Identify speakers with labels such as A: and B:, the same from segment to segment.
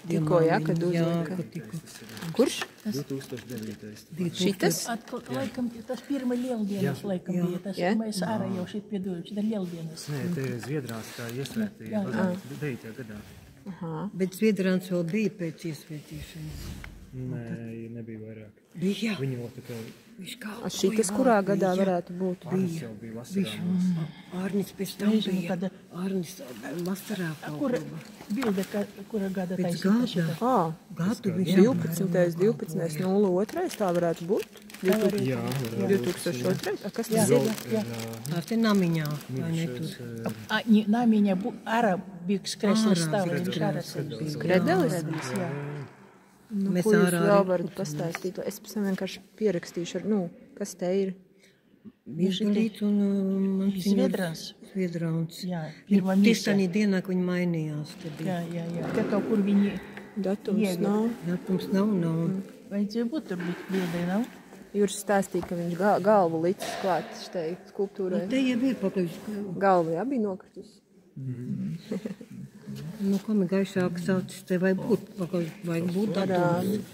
A: Tikko, jā, kad uzlika. Kurš?
B: 2009.
A: Šitas?
C: Laikam, tas pirma lieldienas laikam bija. Tas mēs ārā jau šit piedūjuši, tad lieldienas.
B: Nē, te Zviedrās tā iesvētīja 9. gadā.
D: Bet Zviedrāns vēl bija pēc iesvētīšanas.
B: Nē, nebija vairāk.
D: Bija.
B: Viņi vēl tā kā...
A: Šitas kurā gadā varētu būt?
B: Ārnis jau bija vasarā.
D: Ārnis pēc tam bija. Ārnis vasarā
C: Kur bilde, kura gada
D: pēc
C: taisīta?
D: gada. Gadu viņš
A: 12. 02. Tā varētu būt?
B: Jā,
A: 2002. Kas tas ir?
D: Tā te namiņā, vai ne tur?
C: Namiņā ārā bija skreslis stāvā, viņš ārā sēdīs.
A: Skredelis?
C: Jā.
A: Nu, ko jūs vēl varat pastāstīt? Es pēc tam vienkārši pierakstīšu, kas te ir.
D: Vižgalīt un
C: Zviedrāns.
D: Zviedrāns.
C: Jā, pirmā
D: Tieši
C: mīsa.
D: tādā dienā, kad viņi mainījās.
C: Jā. Te kaut kur viņi
A: Datums nav.
D: Datums nav.
C: vajadzēja būt, tur bija bildē, nav?
A: Jūras stāstīja, ka viņš galvu licis klāt šitai skulptūrai.
D: Te jau ir pakaļ.
A: Galva, jā, bija nokritus.
D: Nu, kā man gaišāk saucis, te vajag būt datums.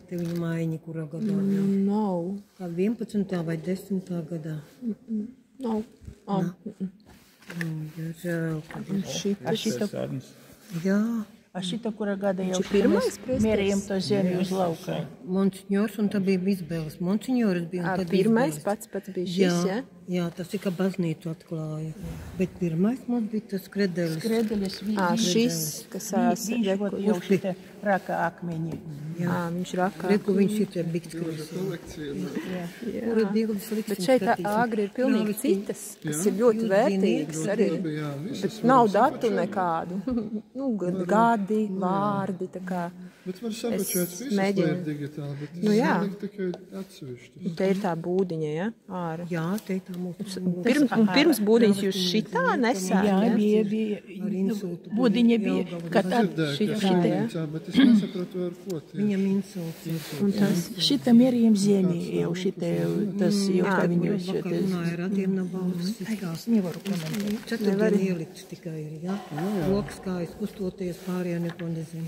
D: Te viņa maiņa, kurā gadā?
A: Nav.
D: Kā 11. vai 10. gadā?
A: Nav.
D: Žēl, ka
A: Šitas.
D: jā.
C: A šita, kura gada jau
A: pirmais priesteris?
C: mērījām to zemi uz laukai.
D: Monsignors, un tā bija Izbēles. Monsignors bija, un tad
A: Pirmais
D: Izbēles.
A: pats bija šis, jā?
D: Jā, tas ir, ka baznīcu atklāja. Bet pirmais mums bija tas Skredelis.
C: Skredelis
A: Šis, kas
C: viņš jau šita raka akmeņi.
A: viņš rakā.
D: Reku viņš šitā bikts krīzes. Kura bildes liksim
A: Bet šeit agri ir pilnīgi citas, kas ir ļoti vērtīgas arī. Bet nav datu nekādu. Gadi, vārdi, tā kā.
E: Bet var sabučēt visus, lai ir digitāli, bet
A: Nu jā.
E: tikai atsevišķi.
A: Te ir tā būdiņa, ja? Āra.
D: Jā, te ir tā mūsu.
A: Pirms būdiņas jūs šitā nesāt,
C: Jā,
A: ja?
C: bija. Būdiņa bija. Kad
E: Dzirdēju, ka
A: šitā,
E: šeit bet es nesapratu, ar ko tie.
D: Viņam insults.
A: Un tas
C: šita mērījām zemi jau šita, tas jau kā viņos.
D: Runāja radiem nav balvas.
C: Es nevaru komentēt.
D: Ceturtdien ielikts tikai ir, jā? Lokas kājas kustoties pārējā neko nezinu.